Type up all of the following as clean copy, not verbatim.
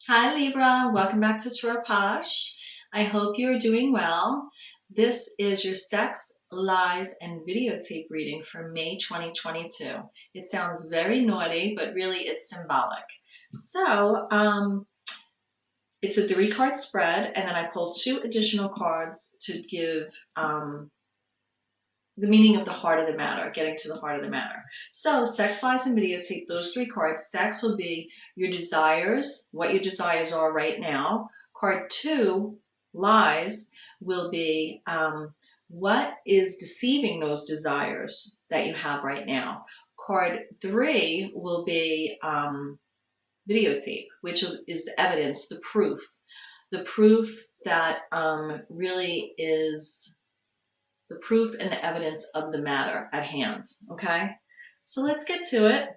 Hi Libra, welcome back to Tarot POSH. I hope you're doing well. This is your sex, lies, and videotape reading for May 2022. It sounds very naughty, but really it's symbolic. So, it's a 3-card spread, and then I pulled 2 additional cards to give the meaning of the heart of the matter, getting to the heart of the matter. So sex, lies, and videotape, those 3 cards. Sex will be your desires, what your desires are right now. Card 2, lies, will be what is deceiving those desires that you have right now. Card 3 will be videotape, which is the evidence, the proof that really is the proof and the evidence of the matter at hand. Okay, so let's get to it.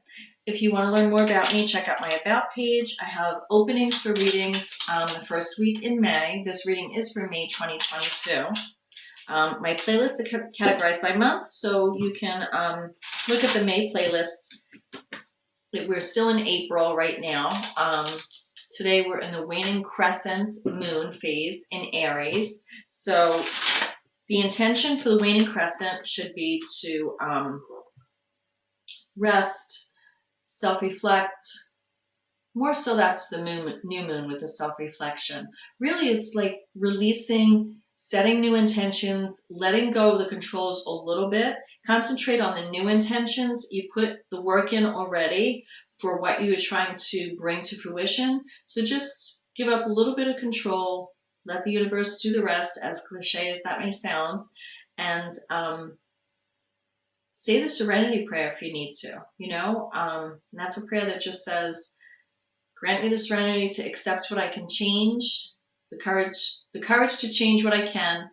If you want to learn more about me, check out my About page. I have openings for readings the first week in May. This reading is for May 2022. My playlists are categorized by month, so you can look at the May playlist. We're still in April right now. Today we're in the waning crescent moon phase in Aries. So the intention for the waning crescent should be to rest, self-reflect. More so that's the new moon with the self-reflection. Really, it's like releasing, setting new intentions, letting go of the controls a little bit. Concentrate on the new intentions. You put the work in already for what you are trying to bring to fruition. So just give up a little bit of control. Let the universe do the rest, as cliche as that may sound, and say the serenity prayer if you need to. And that's a prayer that just says, grant me the serenity to accept what I can change, the courage to change what I can.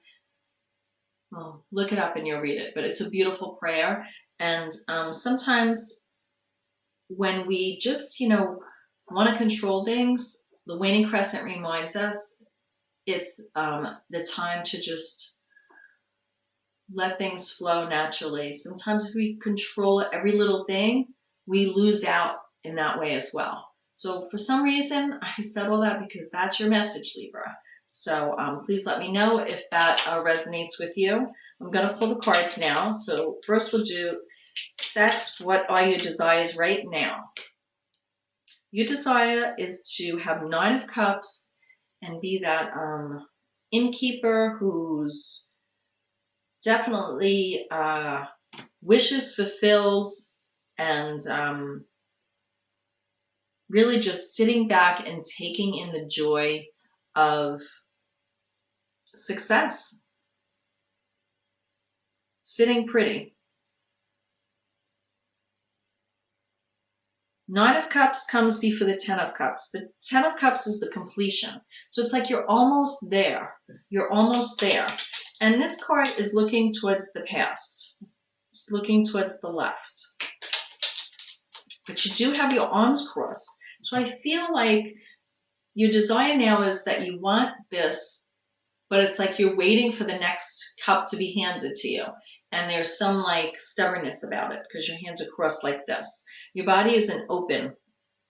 Well, look it up and you'll read it, but it's a beautiful prayer. And sometimes when we just, want to control things, the waning crescent reminds us it's the time to just let things flow naturally. Sometimes if we control every little thing, we lose out in that way as well. So for some reason, I said all that because that's your message, Libra. So please let me know if that resonates with you. I'm going to pull the cards now. So first we'll do sex. What are your desires right now? Your desire is to have 9 of Cups and be that innkeeper who's definitely wishes fulfilled and really just sitting back and taking in the joy of success. Sitting pretty. 9 of Cups comes before the 10 of Cups. The 10 of Cups is the completion. So it's like you're almost there. You're almost there. And this card is looking towards the past. It's looking towards the left. But you do have your arms crossed. So I feel like your desire now is that you want this, but it's like you're waiting for the next cup to be handed to you. And there's some like stubbornness about it because your hands are crossed like this. Your body isn't open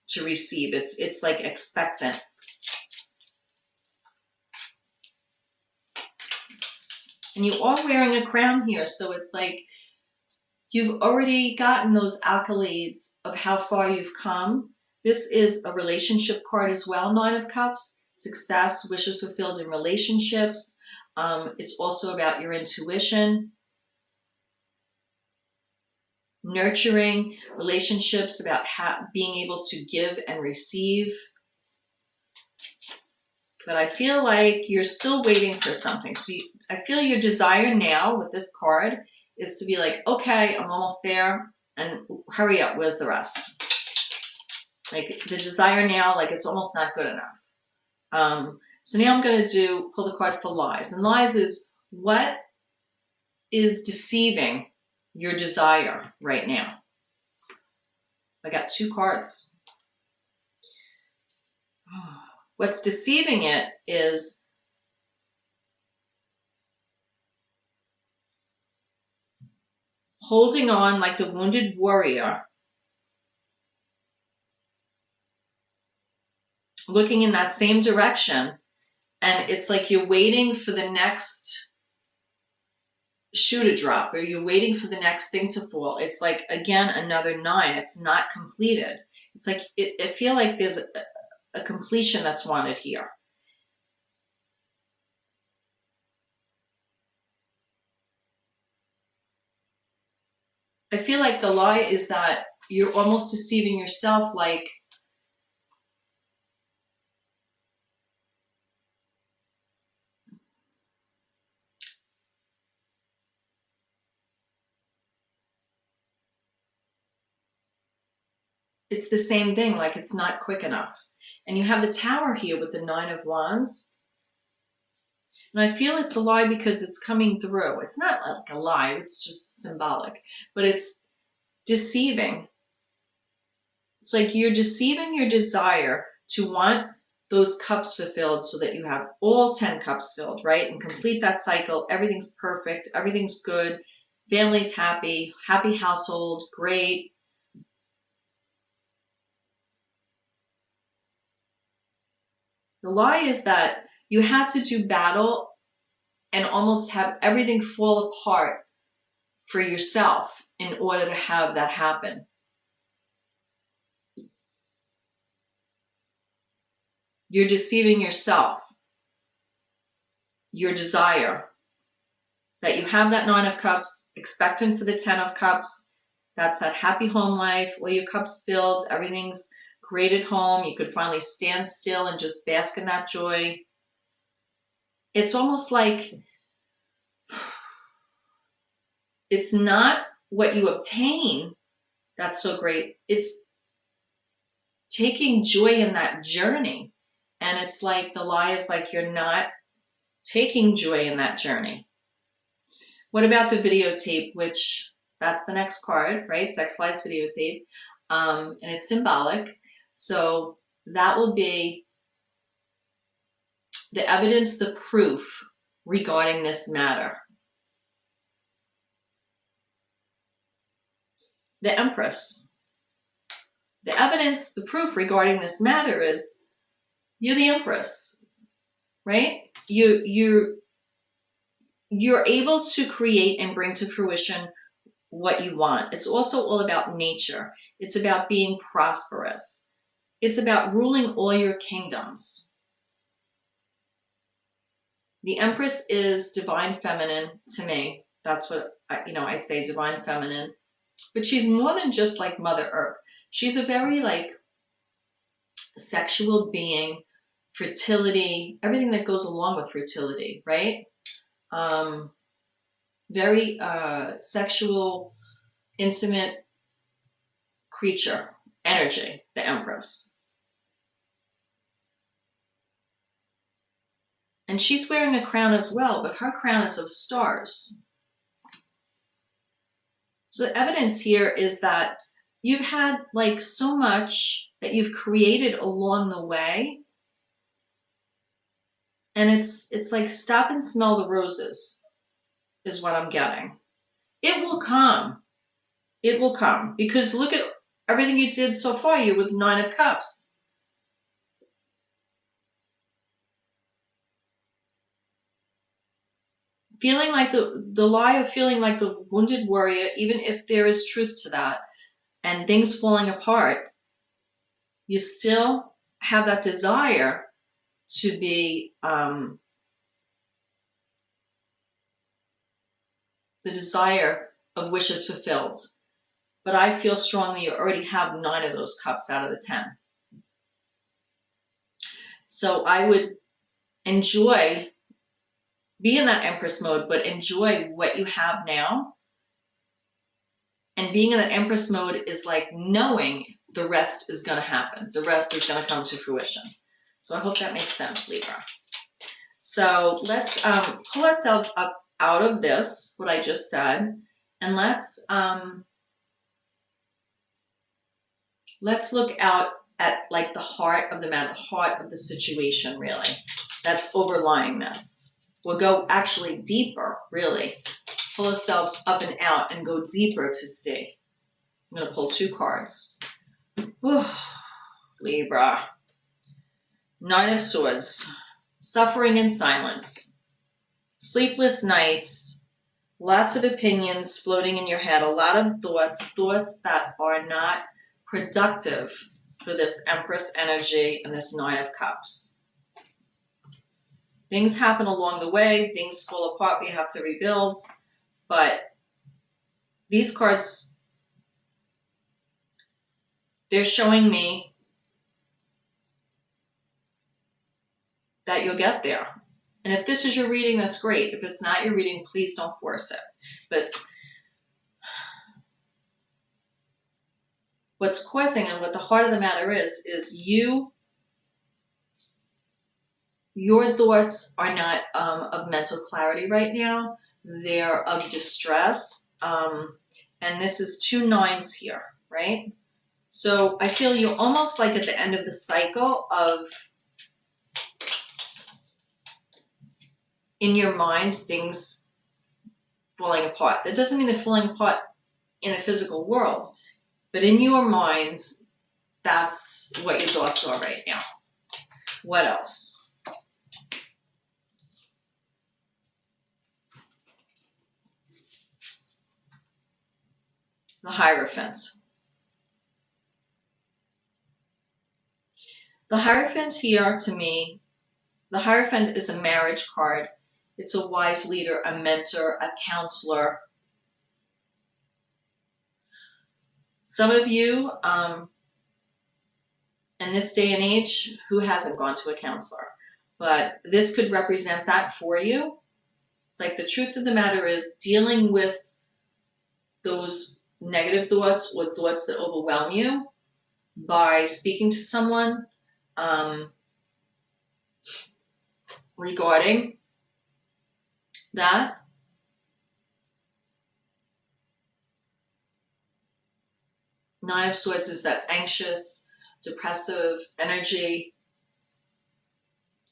to receive. It's like expectant. And you are wearing a crown here, so it's like you've already gotten those accolades of how far you've come. This is a relationship card as well, 9 of Cups. Success, wishes fulfilled in relationships. It's also about your intuition. Nurturing relationships, about being able to give and receive. But I feel like you're still waiting for something. So I feel your desire now with this card is to be like, okay, I'm almost there, and hurry up, where's the rest? Like the desire now, like it's almost not good enough. So now I'm going to pull the card for lies. And lies is what is deceiving your desire right now. I got 2 cards. What's deceiving it is holding on like the wounded warrior looking in that same direction. And it's like you're waiting for the next shoe to drop, or you're waiting for the next thing to fall. It's like, again, another 9. It's not completed. It's like, I feel like there's a completion that's wanted here. I feel like the lie is that you're almost deceiving yourself, like, it's the same thing, like it's not quick enough. And you have the Tower here with the 9 of Wands. And I feel it's a lie because it's coming through. It's not like a lie, it's just symbolic, but it's deceiving. It's like you're deceiving your desire to want those cups fulfilled so that you have all 10 cups filled, right? And complete that cycle. Everything's perfect. Everything's good. Family's happy. Happy household. Great. The lie is that you had to do battle and almost have everything fall apart for yourself in order to have that happen. You're deceiving yourself, your desire, that you have that 9 of Cups, expectant for the 10 of Cups. That's that happy home life, all your cups filled, everything's great at home. You could finally stand still and just bask in that joy. It's almost like it's not what you obtain that's so great. It's taking joy in that journey. And it's like the lie is like you're not taking joy in that journey. What about the videotape, which that's the next card, right? Sex Lies Videotape. And it's symbolic. So that will be the evidence, the proof regarding this matter. The Empress. The evidence, the proof regarding this matter is you're the Empress, right? You're able to create and bring to fruition what you want. It's also all about nature. It's about being prosperous. It's about ruling all your kingdoms. The Empress is divine feminine to me. That's what I say, divine feminine. But she's more than just like Mother Earth. She's a very like sexual being, fertility, everything that goes along with fertility, right? Very sexual, intimate creature, energy, the Empress. And she's wearing a crown as well, but her crown is of stars. So the evidence here is that you've had like so much that you've created along the way. And it's like stop and smell the roses is what I'm getting. It will come. It will come. Because look at everything you did so far. You're with 9 of Cups. Feeling like the lie of feeling like the wounded warrior, even if there is truth to that, and things falling apart, you still have that desire to be the desire of wishes fulfilled. But I feel strongly you already have 9 of those cups out of the 10. So I would enjoy, be in that Empress mode, but enjoy what you have now. And being in that Empress mode is like knowing the rest is going to happen. The rest is going to come to fruition. So I hope that makes sense, Libra. So let's pull ourselves up out of this, what I just said, and let's look out at like the heart of the matter, heart of the situation, really, that's overlying this. We'll go actually deeper, really. Pull ourselves up and out and go deeper to see. I'm going to pull 2 cards. Whew. Libra. Nine of Swords, suffering in silence, sleepless nights, lots of opinions floating in your head, a lot of thoughts that are not productive for this Empress energy and this Nine of Cups. Things happen along the way, things fall apart, we have to rebuild, but these cards, they're showing me that you'll get there. And if this is your reading, that's great. If it's not your reading, please don't force it. But what's causing and what the heart of the matter is your thoughts are not of mental clarity right now. They're of distress. And this is 2 nines here, right? So I feel you're almost like at the end of the cycle of, in your mind, things falling apart. That doesn't mean they're falling apart in the physical world, but in your minds, that's what your thoughts are right now. What else? The Hierophant. The Hierophant here, to me, the Hierophant is a marriage card. It's a wise leader, a mentor, a counselor. Some of you, in this day and age, who hasn't gone to a counselor? But this could represent that for you. It's like the truth of the matter is dealing with those negative thoughts or thoughts that overwhelm you by speaking to someone regarding that. Nine of Swords is that anxious, depressive energy.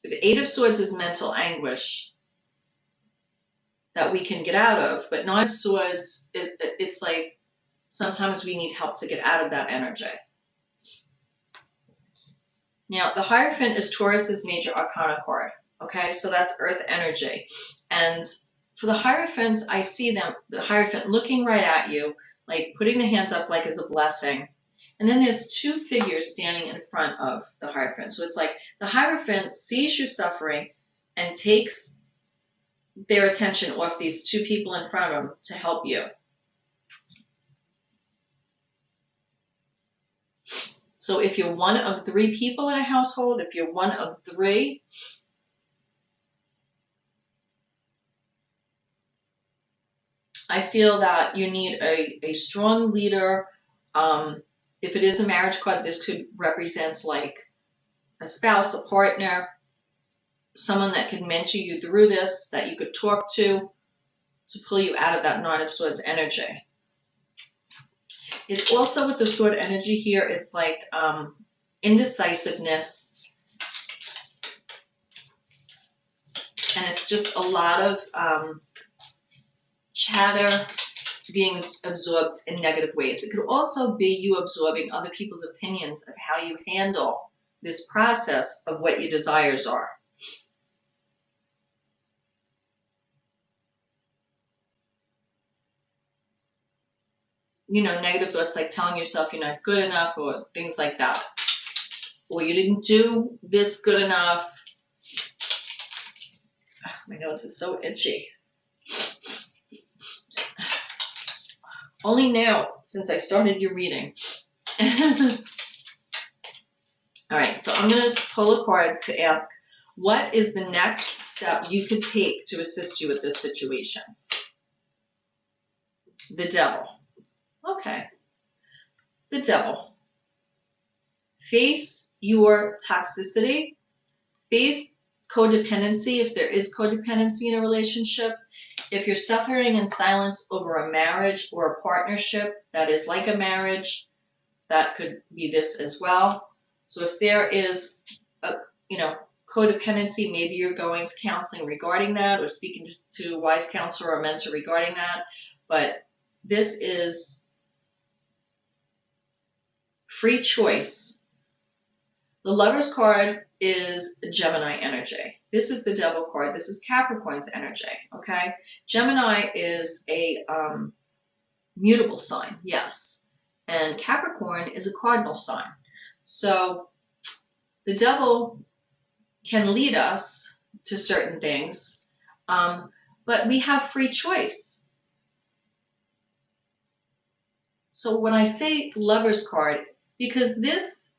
The Eight of Swords is mental anguish that we can get out of, but Nine of Swords, it's like sometimes we need help to get out of that energy. Now, the Hierophant is Taurus's major arcana card, okay? So that's earth energy. And for the Hierophant, I see the Hierophant looking right at you, like putting the hands up like as a blessing. And then there's 2 figures standing in front of the Hierophant. So it's like the Hierophant sees you suffering and takes their attention off these 2 people in front of them to help you. So if you're one of 3 people in a household, if you're one of 3, I feel that you need a strong leader. If it is a marriage card, this could represent like a spouse, a partner, someone that could mentor you through this, that you could talk to pull you out of that Nine of Swords energy. It's also with the sword energy here, it's like indecisiveness. And it's just a lot of chatter being absorbed in negative ways. It could also be you absorbing other people's opinions of how you handle this process of what your desires are. You know, negative thoughts like telling yourself you're not good enough or things like that. Or you didn't do this good enough. My nose is so itchy. Only now, since I started your reading. All right, so I'm going to pull a card to ask, what is the next step you could take to assist you with this situation? The Devil. Okay. The Devil. Face your toxicity. Face codependency, if there is codependency in a relationship. If you're suffering in silence over a marriage or a partnership that is like a marriage, that could be this as well. So if there is a, codependency, maybe you're going to counseling regarding that or speaking to a wise counselor or mentor regarding that. But this is free choice. The Lovers card is Gemini energy. This is the Devil card. This is Capricorn's energy, okay? Gemini is a mutable sign, yes. And Capricorn is a cardinal sign. So the Devil can lead us to certain things, but we have free choice. So when I say Lovers card, because this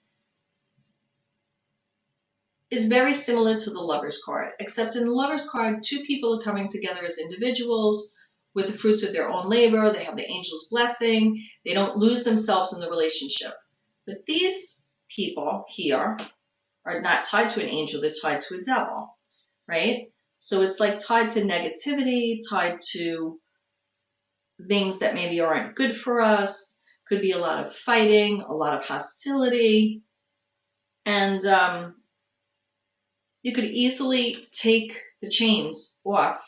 is very similar to the Lovers card, except in the Lovers card, two people are coming together as individuals with the fruits of their own labor. They have the angel's blessing. They don't lose themselves in the relationship. But these people here are not tied to an angel. They're tied to a devil, right? So it's like tied to negativity, tied to things that maybe aren't good for us. Could be a lot of fighting, a lot of hostility. And you could easily take the chains off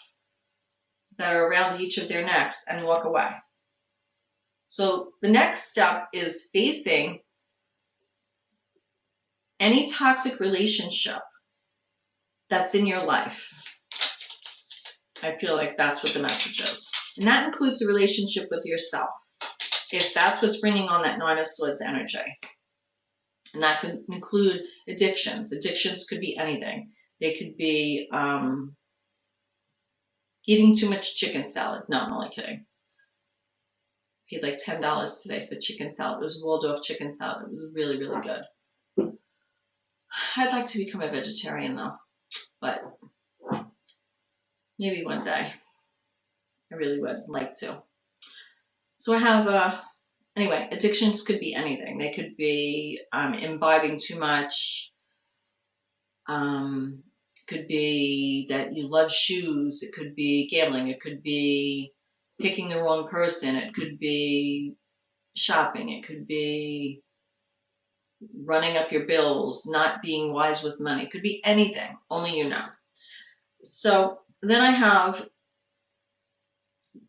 that are around each of their necks and walk away. So the next step is facing any toxic relationship that's in your life. I feel like that's what the message is. And that includes a relationship with yourself, if that's what's bringing on that Nine of Swords energy. And that could include addictions. Addictions could be anything. They could be eating too much chicken salad. No, I'm only kidding. Paid like $10 today for chicken salad. It was Waldorf chicken salad. It was really, really good. I'd like to become a vegetarian though, but maybe one day. I really would like to. So I have, anyway, addictions could be anything. They could be imbibing too much. Could be that you love shoes. It could be gambling. It could be picking the wrong person. It could be shopping. It could be running up your bills, not being wise with money. It could be anything, only you know. So then I have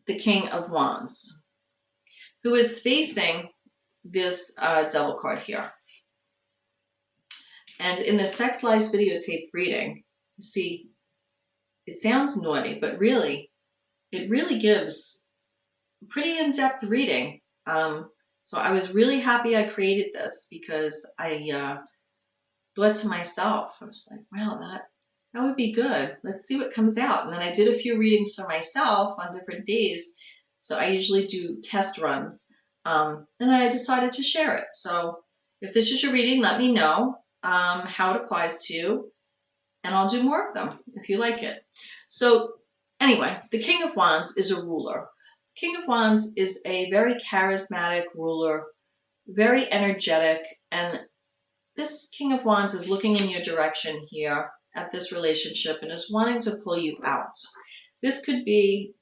the King of Wands, who is facing this Devil card here. And in the Sex Lies videotape reading, you see, it sounds naughty, but really, it really gives a pretty in-depth reading. So I was really happy I created this because I thought to myself, I was like, wow, that would be good. Let's see what comes out. And then I did a few readings for myself on different days. So I usually do test runs. And I decided to share it. So if this is your reading, let me know how it applies to you. And I'll do more of them if you like it. So anyway, the King of Wands is a ruler. King of Wands is a very charismatic ruler, very energetic, and this King of Wands is looking in your direction here at this relationship and is wanting to pull you out. This could be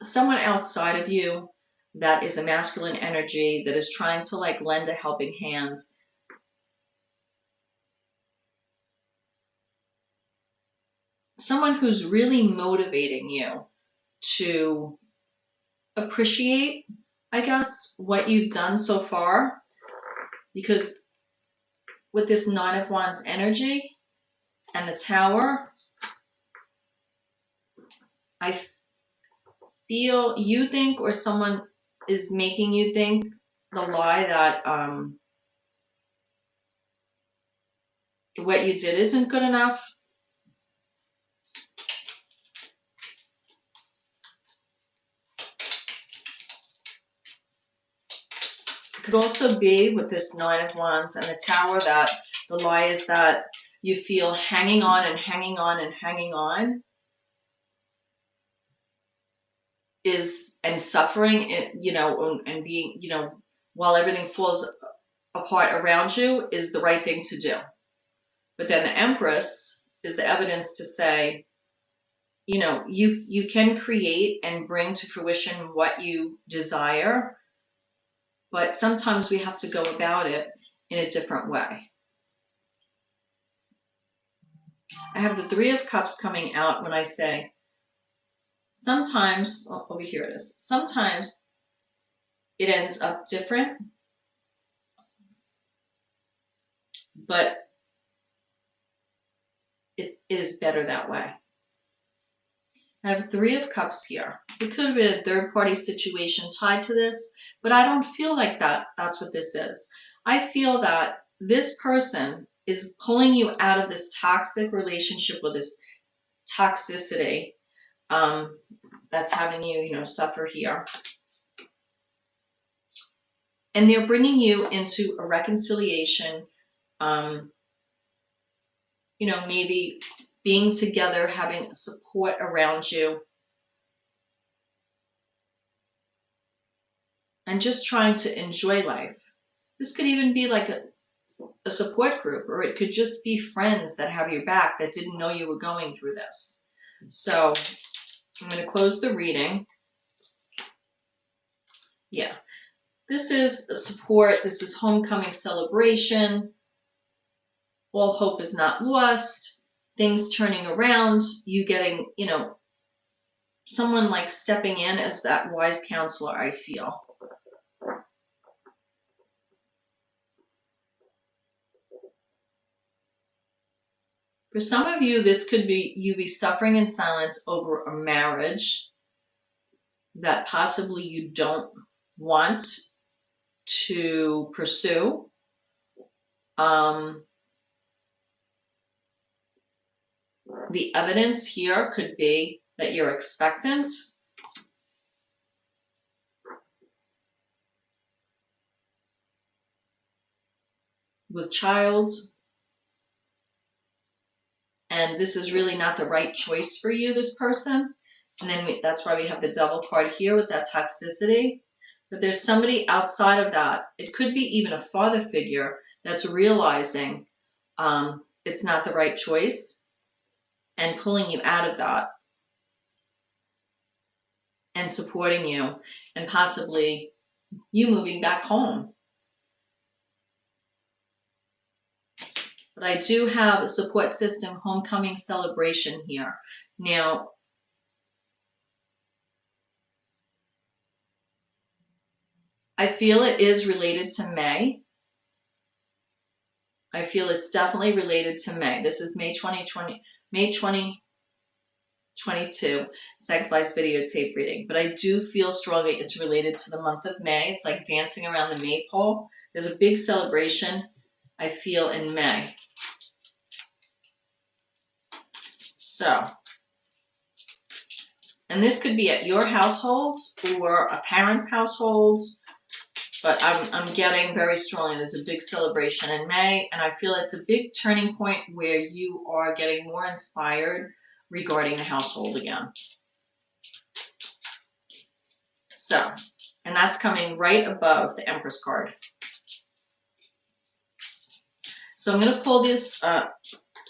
someone outside of you that is a masculine energy that is trying to like lend a helping hand. Someone who's really motivating you to appreciate, I guess, what you've done so far. Because with this Nine of Wands energy and the Tower, I feel you think, or someone is making you think the lie that what you did isn't good enough. It could also be with this Nine of Wands and the Tower that the lie is that you feel hanging on and hanging on and hanging on is, and suffering, you know, and being, you know, while everything falls apart around you is the right thing to do. But then the Empress is the evidence to say, you know, you can create and bring to fruition what you desire, but sometimes we have to go about it in a different way. I have the Three of Cups coming out when I say, sometimes, oh, over here it is, sometimes it ends up different, but it is better that way. I have 3 of Cups here. It could have been a third-party situation tied to this, but I don't feel like that's what this is. I feel that this person is pulling you out of this toxic relationship or this toxicity that's having you, suffer here. And they're bringing you into a reconciliation, maybe being together, having support around you, and just trying to enjoy life. This could even be like a support group, or it could just be friends that have your back that didn't know you were going through this. So I'm going to close the reading. Yeah, this is a support. This is homecoming celebration. All hope is not lost. Things turning around. You getting, someone like stepping in as that wise counselor, I feel. For some of you, this could be you be suffering in silence over a marriage that possibly you don't want to pursue. The evidence here could be that you're expectant. With child. And this is really not the right choice for you, this person. And then that's why we have the Devil card here with that toxicity. But there's somebody outside of that. It could be even a father figure that's realizing it's not the right choice and pulling you out of that and supporting you, and possibly you moving back home. But I do have a support system, homecoming celebration here. Now, I feel it is related to May. I feel it's definitely related to May. This is May 2022, Sex Life's videotape reading. But I do feel strongly it's related to the month of May. It's like dancing around the maypole. There's a big celebration, I feel, in May. So, and this could be at your household or a parent's household, but I'm getting very strongly there's a big celebration in May, and I feel it's a big turning point where you are getting more inspired regarding the household again. So, and that's coming right above the Empress card. So I'm going to pull this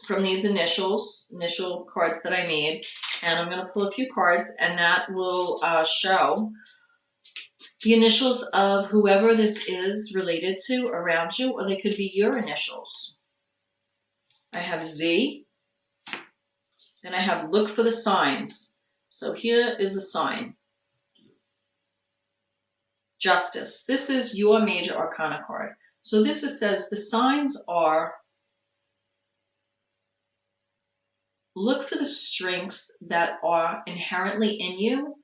from these initial cards that I made, and I'm going to pull a few cards, and that will show the initials of whoever this is related to around you, or they could be your initials. I have Z, and I have look for the signs. So here is a sign. Justice. This is your major arcana card. So this says the signs are look for the strengths that are inherently in you.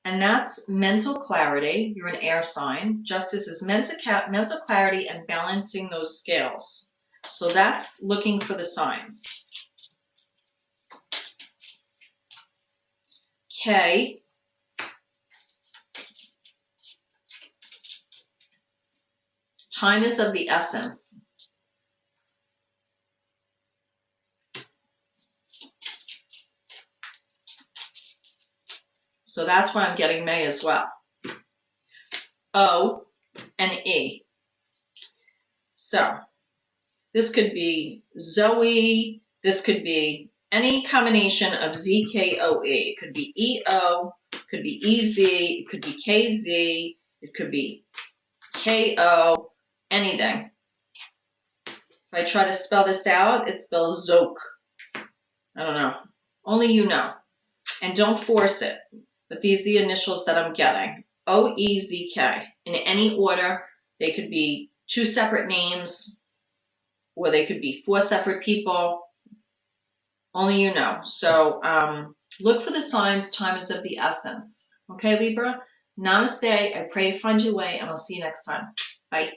And that's mental clarity. You're an air sign. Justice is mental clarity and balancing those scales. So that's looking for the signs. K. Time is of the essence. So that's why I'm getting May as well. O and E. So this could be Zoe. This could be any combination of Z, K, O, E. It could be E-O. It could be E-Z. It could be K-Z. It could be K-O. Anything. If I try to spell this out, it spells Zoke. I don't know. Only you know. And don't force it. But these are the initials that I'm getting. O-E-Z-K. In any order, they could be two separate names. or they could be 4 separate people. Only you know. So look for the signs. Time is of the essence. Okay, Libra? Namaste. I pray you find your way, and I'll see you next time. Bye.